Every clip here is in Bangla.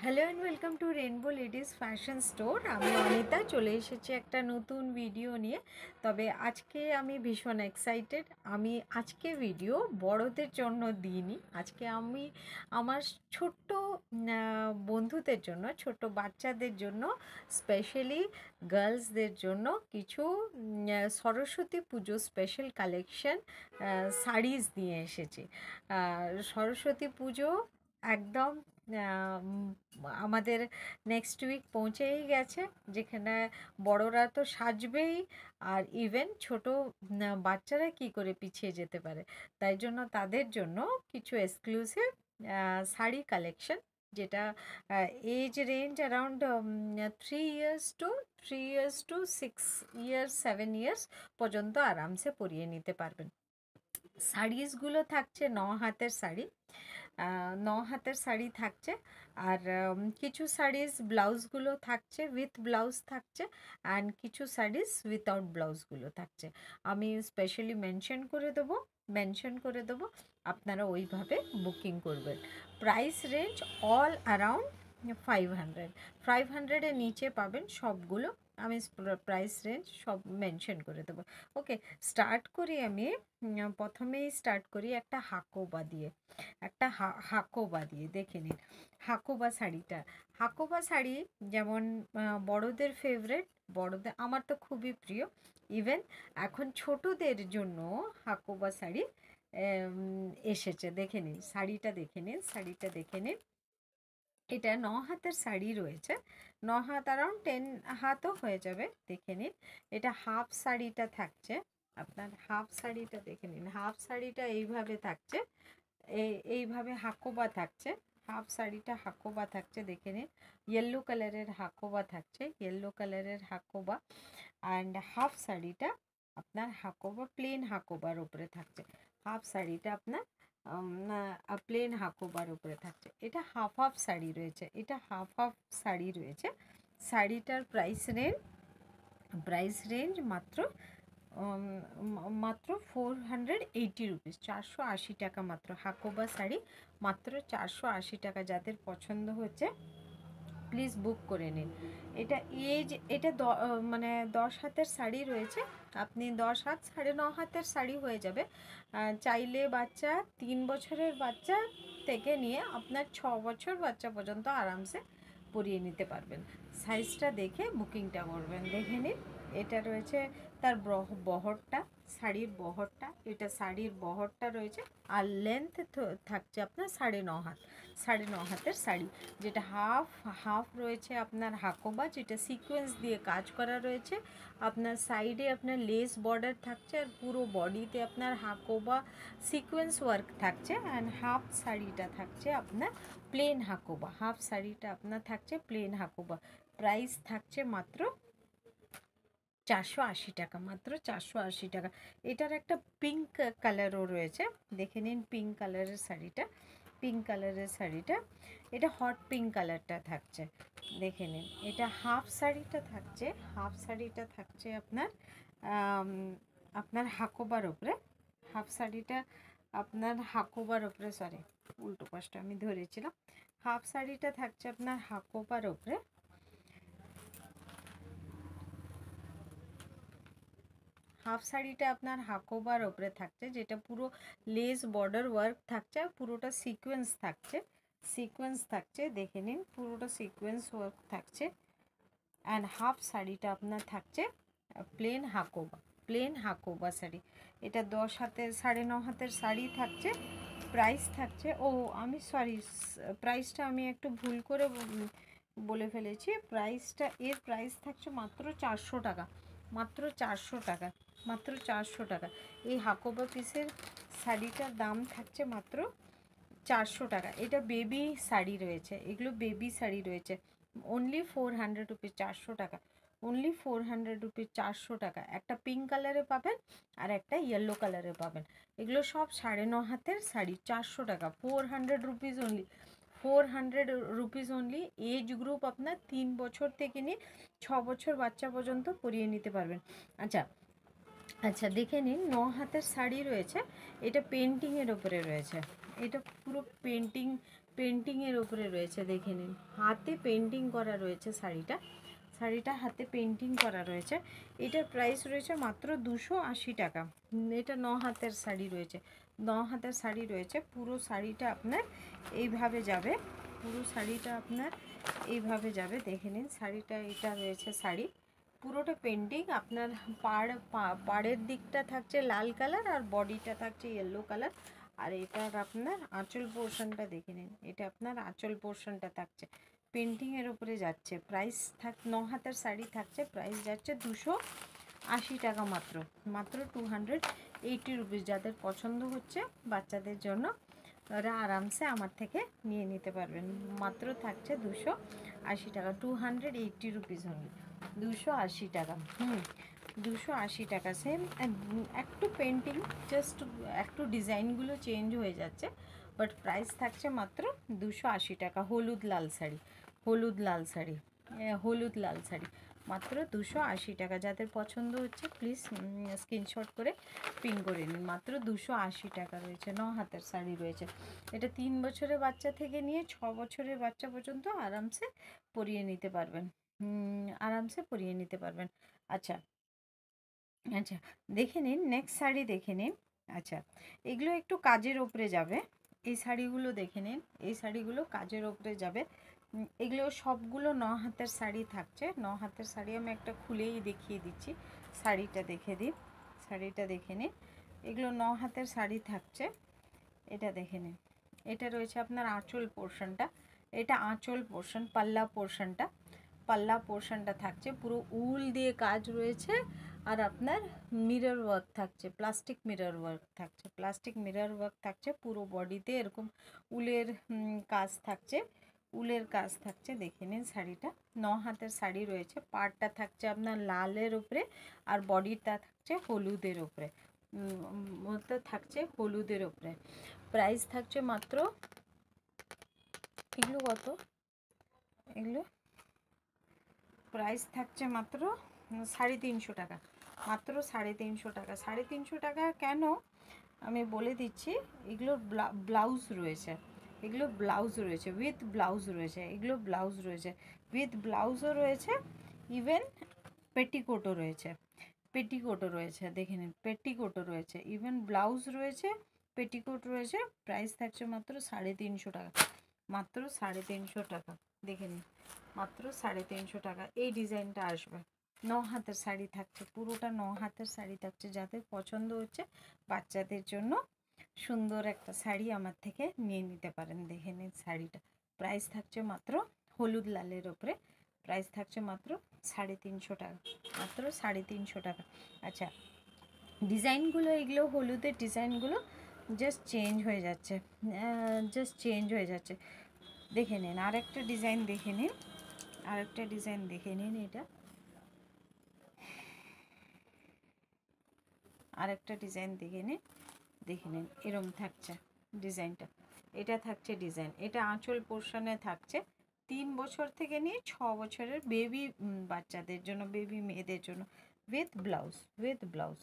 Hello and welcome to rainbow ladies fashion store. আমি অনিতা চলে এসেছি একটা নতুন ভিডিও নিয়ে। তবে আজকে আমি ভীষণ এক্সাইটেড। আমি আজকে ভিডিও বড়দের জন্য দিইনি, আজকে আমি আমার ছোট্ট বন্ধুদের জন্য, ছোট বাচ্চাদের জন্য, স্পেশালি গার্লসদের জন্য কিছু সরস্বতী পুজো স্পেশাল কালেকশন শাড়িজ নিয়ে এসেছি। সরস্বতী পুজো একদম আমাদের নেক্সট উইক পৌঁছেই গেছে, যেখানে বড়রা তো সাজবেই, আর ইভেন ছোট বাচ্চারা কি করে পিছিয়ে যেতে পারে। তাই জন্য তাদের জন্য কিছু এক্সক্লুসিভ শাড়ি কালেকশন, যেটা age range around 3 years to 7 years পর্যন্ত আরামসে পরিয়ে নিতে পারবেন। শাড়িজগুলো থাকছে 9 হাতের শাড়ি, 9 হাতের শাড়ি থাকছে। আর কিছু শাড়িজ ব্লাউজগুলো থাকছে, উইথ ব্লাউজ থাকছে, অ্যান্ড কিছু শাড়িজ উইথাউট ব্লাউজগুলো থাকছে। আমি স্পেশালি মেনশন করে দেবো, আপনারা ওইভাবে বুকিং করবেন। প্রাইস রেঞ্জ অল অ্যারাউন্ড 500 নিচে পাবেন সবগুলো। আমি প্রাইস রেঞ্জ সব মেনশন করে দেবো। ওকে, স্টার্ট করি আমি। প্রথমেই স্টার্ট করি একটা হাকোবা দিয়ে দেখে নিন। হাকোবা শাড়ি যেমন বড়দের ফেভারেট, বড়দের আমার তো খুবই প্রিয়। ইভেন এখন ছোটদের জন্য হাকোবা শাড়ি এসেছে। দেখে নিন শাড়িটা। এটা 9 হাতের শাড়ি রয়েছে, 9 হাত অ্যারাউন্ড 10 হাতও হয়ে যাবে। দেখে নিন, এটা হাফ শাড়িটা থাকছে। আপনার হাফ শাড়িটা দেখে নিন, হাফ শাড়িটা এইভাবে থাকছে, এইভাবে হাকোবা থাকছে। হাফ শাড়িটা হাকোবা থাকছে, দেখে নিন। ইয়েলো কালারের হাকোবা অ্যান্ড হাফ শাড়িটা আপনার প্লেন হাকোবার উপরে থাকছে। হাফ শাড়িটা আপনার প্লেন হাকোবার উপরে থাকছে। এটা হাফ শাড়ি রয়েছে। শাড়িটার প্রাইস রেঞ্জ মাত্র 480 রুপিস, 480 টাকা মাত্র। হাকোবা শাড়ি মাত্র 480 টাকা। যাদের পছন্দ হচ্ছে প্লিজ বুক করে নিন। এটা মানে 10 হাতের শাড়ি রয়েছে। আপনি 10 হাত, 9.5 হাতের শাড়ি হয়ে যাবে। চাইলে 3 বছরের বাচ্চা থেকে নিয়ে আপনার 6 বছর বাচ্চা পর্যন্ত আরামসে পরিয়ে নিতে পারবেন। সাইজটা দেখে বুকিংটা করবেন। দেখে নিন, এটা রয়েছে তার শাড়ির বহরটা রয়েছে। আর লেন্থ থাকছে আপনার 9.5 হাত, 9.5 হাতের শাড়ি, যেটা হাফ রয়েছে আপনার হাকোবা, যেটা সিকোয়েন্স দিয়ে কাজ করা রয়েছে। আপনার সাইডে আপনার লেস বর্ডার থাকছে, আর পুরো বডিতে আপনার হাকোবা সিকোয়েন্স ওয়ার্ক থাকছে। অ্যান্ড হাফ শাড়িটা থাকছে আপনার প্লেন হাকোবা। প্রাইস থাকছে মাত্র 480 টাকা, মাত্র 480 টাকা। এটার একটা পিঙ্ক কালারও রয়েছে, দেখে নিন। পিঙ্ক কালারের শাড়িটা এটা হট পিঙ্ক কালারটা থাকছে, দেখে নিন। এটা হাফ শাড়িটা থাকছে আপনার হাকোবার উপরে। হাফ শাড়িটা আপনার হাকোবার উপরে, সরি উল্টো পাশটা আমি ধরেছিলাম। হাফ শাড়িটা থাকছে আপনার হাকোবার উপরে। হাফ শাড়িটা আপনার হাকোবার ওপরে থাকছে, যেটা পুরো লেস বর্ডার ওয়ার্ক থাকছে, আর পুরোটা সিকোয়েন্স থাকছে। দেখে নিন, পুরোটা সিকোয়েন্স ওয়ার্ক থাকছে। অ্যান্ড হাফ শাড়িটা আপনার থাকছে প্লেন হাকোবা শাড়ি। এটা 10 হাতের, 9.5 হাতের শাড়ি থাকছে। প্রাইস থাকছে, প্রাইসটা আমি একটু ভুল করে বলে ফেলেছি। এর প্রাইস থাকছে মাত্র 400 টাকা, মাত্র 400 টাকা। এই হাকোবা পিসের শাড়িটার দাম থাকছে মাত্র 400 টাকা। এটা বেবি শাড়ি রয়েছে, এগুলো বেবি শাড়ি রয়েছে। অনলি 400 রুপিস, 400 টাকা। অনলি 400 রুপিস, 400 টাকা। একটা পিঙ্ক কালারে পাবেন আর একটা ইয়েলো কালারে পাবেন। এগুলো সব 9.5 হাতের শাড়ি, 400 টাকা। 400 রুপিস অনলি। এজ গ্রুপ আপনার 3 বছর থেকে নিয়ে 6 বছর বাচ্চা পর্যন্ত পরিয়ে নিতে পারবেন। আচ্ছা দেখে নিন, 9 হাতের শাড়ি রয়েছে। এটা পেন্টিংয়ের ওপরে রয়েছে, এটা পুরো পেন্টিংয়ের ওপরে রয়েছে, দেখে নিন হাতে পেন্টিং করা রয়েছে শাড়িটা হাতে পেন্টিং করা রয়েছে। এটার প্রাইস রয়েছে মাত্র 280 টাকা। এটা 9 হাতের শাড়ি রয়েছে, 9 হাতের শাড়ি রয়েছে। পুরো শাড়িটা আপনার এইভাবে যাবে, পুরো শাড়িটা আপনার এইভাবে যাবে, দেখে নিন শাড়িটা। এটা রয়েছে শাড়ি পুরোটা পেন্টিং। আপনার পাড়ের দিকটা থাকছে লাল কালার আর বডিটা থাকছে ইয়েলো কালার। আর এটার আপনার আঁচল পোর্শনটা দেখে নিন, এটা আপনার আঁচল পোর্শনটা থাকছে পেন্টিংয়ের উপরে যাচ্ছে। প্রাইস 9 হাতের শাড়ি থাকছে, প্রাইস যাচ্ছে 280 টাকা মাত্র, মাত্র 280 রুপিস। যাদের পছন্দ হচ্ছে বাচ্চাদের জন্য ওরা আরামসে আমার থেকে নিয়ে নিতে পারবেন। মাত্র থাকছে 280 টাকা, 280 রুপিস হবে, 280 টাকা। 280 টাকা। সেম একটু পেন্টিং, জাস্ট একটু ডিজাইনগুলো চেঞ্জ হয়ে যাচ্ছে, বাট প্রাইস থাকছে মাত্র 280 টাকা। হলুদ লাল শাড়ি, হলুদ লাল শাড়ি, হলুদ লাল শাড়ি মাত্র 280 টাকা। যাদের পছন্দ হচ্ছে প্লিজ স্ক্রিনশট করে পিন করে নিন। মাত্র 280 টাকা রয়েছে। 9 হাতের শাড়ি রয়েছে। এটা 3 বছরের বাচ্চা থেকে নিয়ে 6 বছরের বাচ্চা পর্যন্ত আরামসে পরিয়ে নিতে পারবেন, আরামসে পরিয়ে নিতে পারবেন। আচ্ছা আচ্ছা, দেখে নিন নেক্সট শাড়ি দেখে নিন। আচ্ছা, এগুলো একটু কাজের ওপরে যাবে, এই শাড়িগুলো দেখে নিন, এই শাড়িগুলো কাজের ওপরে যাবে। এগুলো সবগুলো 9 হাতের শাড়ি থাকছে। 9 হাতের শাড়ি আমি একটা খুলেই দেখিয়ে দিচ্ছি, শাড়িটা দেখে দিন, শাড়িটা দেখে নিন। এগুলো 9 হাতের শাড়ি থাকছে। এটা দেখে নিন, এটা রয়েছে আপনার আঁচল পোর্শনটা, এটা আঁচল পোর্শন, পাল্লা পোর্শনটা থাকছে পুরো উল দিয়ে কাজ রয়েছে। আর আপনার মিরর ওয়ার্ক থাকছে, প্লাস্টিক মিরর ওয়ার্ক থাকছে, প্লাস্টিক মিরর ওয়ার্ক থাকছে পুরো বডিতে। এরকম উলের কাজ থাকছে, উলের কাজ থাকছে। দেখে নিন শাড়িটা। 9 হাতের শাড়ি রয়েছে। পাড়টা থাকছে আপনার লালের উপরে আর বডিটা থাকছে হলুদের উপরে, থাকছে হলুদের উপরে। প্রাইস থাকছে মাত্র, এগুলো কত, এগুলো প্রাইস থাকছে মাত্র 350 টাকা, মাত্র 350 টাকা। 350 টাকা কেন আমি বলে দিচ্ছি। এগুলোর ব্লাউজ রয়েছে, এগুলো ব্লাউজ রয়েছে, উইথ ব্লাউজ রয়েছে, এগুলো ব্লাউজ রয়েছে, উইথ ব্লাউজও রয়েছে, ইভেন পেটিকোটও রয়েছে, পেটিকোটও রয়েছে। দেখে নিন পেটিকোটও রয়েছে, ইভেন ব্লাউজ রয়েছে, পেটিকোট রয়েছে। প্রাইস থাকছে মাত্র 350 টাকা, মাত্র 350 টাকা। দেখে নিন মাত্র 350 টাকা। এই ডিজাইনটা আসবে। 9 হাতের শাড়ি থাকছে, পুরোটা 9 হাতের শাড়ি থাকছে। যাদের পছন্দ হচ্ছে বাচ্চাদের জন্য সুন্দর একটা শাড়ি আমার থেকে নিয়ে নিতে পারেন। দেখে নিন শাড়িটা। প্রাইস থাকছে মাত্র হলুদ লালের ওপরে, প্রাইস থাকছে মাত্র 350 টাকা, মাত্র 350 টাকা। আচ্ছা, ডিজাইনগুলো এগুলো হলুদের ডিজাইনগুলো জাস্ট চেঞ্জ হয়ে যাচ্ছে, জাস্ট চেঞ্জ হয়ে যাচ্ছে। দেখে নিন আরেকটা ডিজাইন দেখে নিন, আরেকটা ডিজাইন দেখে নিন। এটা আরেকটা ডিজাইন দেখে নিন, দেখে নিন এরম থাকছে ডিজাইনটা। এটা থাকছে ডিজাইন, এটা আঁচল পোর্শনে থাকছে। 3 বছর থেকে নিয়ে 6 বছরের বেবি বাচ্চাদের জন্য, বেবি মেয়েদের জন্য, with blouse, with blouse,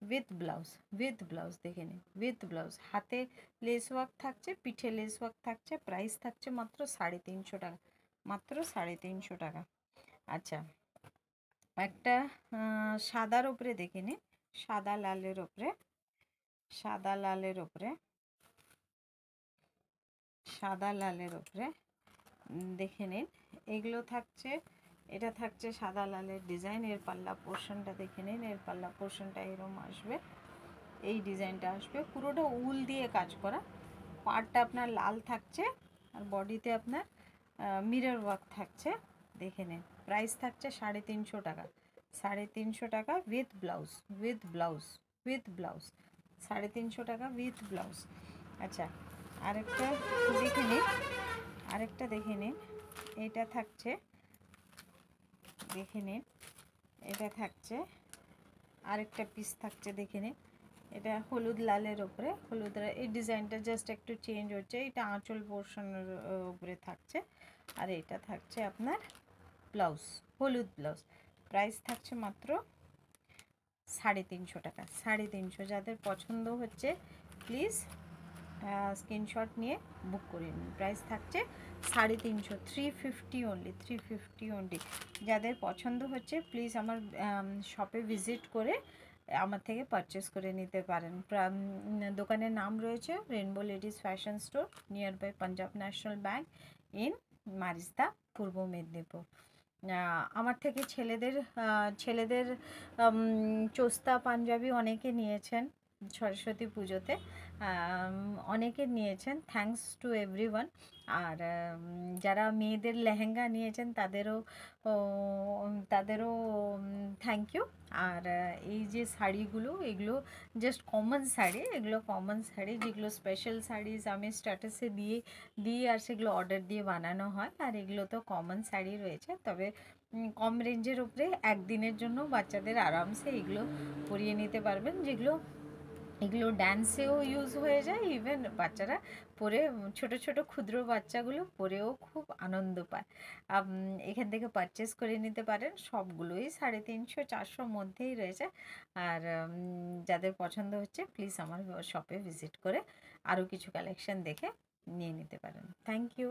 with blouse, with blouse. দেখে নিন উইথ ব্লাউজ। হাতে লেস ওয়ার্ক থাকছে, পিঠে লেস ওয়ার্ক থাকছে। প্রাইস থাকছে মাত্র 350 টাকা, মাত্র 350 টাকা। আচ্ছা, একটা সাদার উপরে দেখে নিন, সাদা লালের উপরে, সাদা লালের উপরে, সাদা লালের উপরে দেখে নিন। এগুলো থাকছে, এটা থাকছে সাদা লালের ডিজাইন। এর পাল্লা পোর্শনটা দেখে নিন, এর পাল্লা পোর্শনটা এরকম আসবে, এই ডিজাইনটা আসবে। পুরোটা উল দিয়ে কাজ করা, পাড়টা আপনার লাল থাকছে আর বডিতে আপনার মিরর ওয়ার্ক থাকছে। দেখে নিন প্রাইস থাকছে 350 টাকা, 350 টাকা with blouse, with blouse, with blouse, 350 টাকা উইথ ব্লাউজ। আচ্ছা, আরেকটা দেখে নিন, আরেকটা দেখে নিন। এটা থাকছে, দেখে নিন এটা থাকছে, আরেকটা পিস থাকছে দেখে নিন। এটা হলুদ লালের ওপরে, হলুদ এই ডিজাইনটা জাস্ট একটু চেঞ্জ হচ্ছে। এটা আঁচল পোর্শনের উপরে থাকছে আর এটা থাকছে আপনার ব্লাউজ, হলুদ ব্লাউজ। প্রাইস থাকছে মাত্র 350 টাকা, 350। যাদের পছন্দ হচ্ছে প্লিজ স্ক্রিনশট নিয়ে বুক করে নিন। প্রাইস থাকছে 350, 350 অনলি, 350 অনলি। যাদের পছন্দ হচ্ছে প্লিজ আমার শপে ভিজিট করে আমার থেকে পারচেস করে নিতে পারেন। দোকানের নাম রয়েছে rainbow ladies fashion store, near by Punjab national bank, in Marista, Purba Medinipur. আমার থেকে ছেলেদের চোস্তা পাঞ্জাবি অনেকে নিয়েছেন সরস্বতী পুজোতে, অনেকে নিয়েছেন, থ্যাঙ্কস টু এভরিওয়ান। আর যারা মেয়েদের লেহেঙ্গা নিয়েছেন তাদেরও থ্যাংক ইউ। আর এই যে শাড়িগুলো, এগুলো জাস্ট কমন শাড়ি, এগুলো কমন শাড়ি যেগুলো স্পেশাল শাড়িজ আমি স্ট্যাটাসে দিই আর সেগুলো অর্ডার দিয়ে বানানো হয়। আর এগুলো তো কমন শাড়ি রয়েছে, তবে কম রেঞ্জের উপরে একদিনের জন্য বাচ্চাদের আরামসে এগুলো পরিয়ে নিতে পারবেন, এগুলো ড্যান্সেও ইউজ হয়ে যায়। ইভেন বাচ্চারা পরে, ছোট ছোট ক্ষুদ্র বাচ্চাগুলো পরেও খুব আনন্দ পায়। এখান থেকে পারচেস করে নিতে পারেন। সবগুলোই 350-400 মধ্যেই রয়েছে। আর যাদের পছন্দ হচ্ছে প্লিজ আমার শপে ভিজিট করে আরও কিছু কালেকশন দেখে নিয়ে নিতে পারেন। Thank you.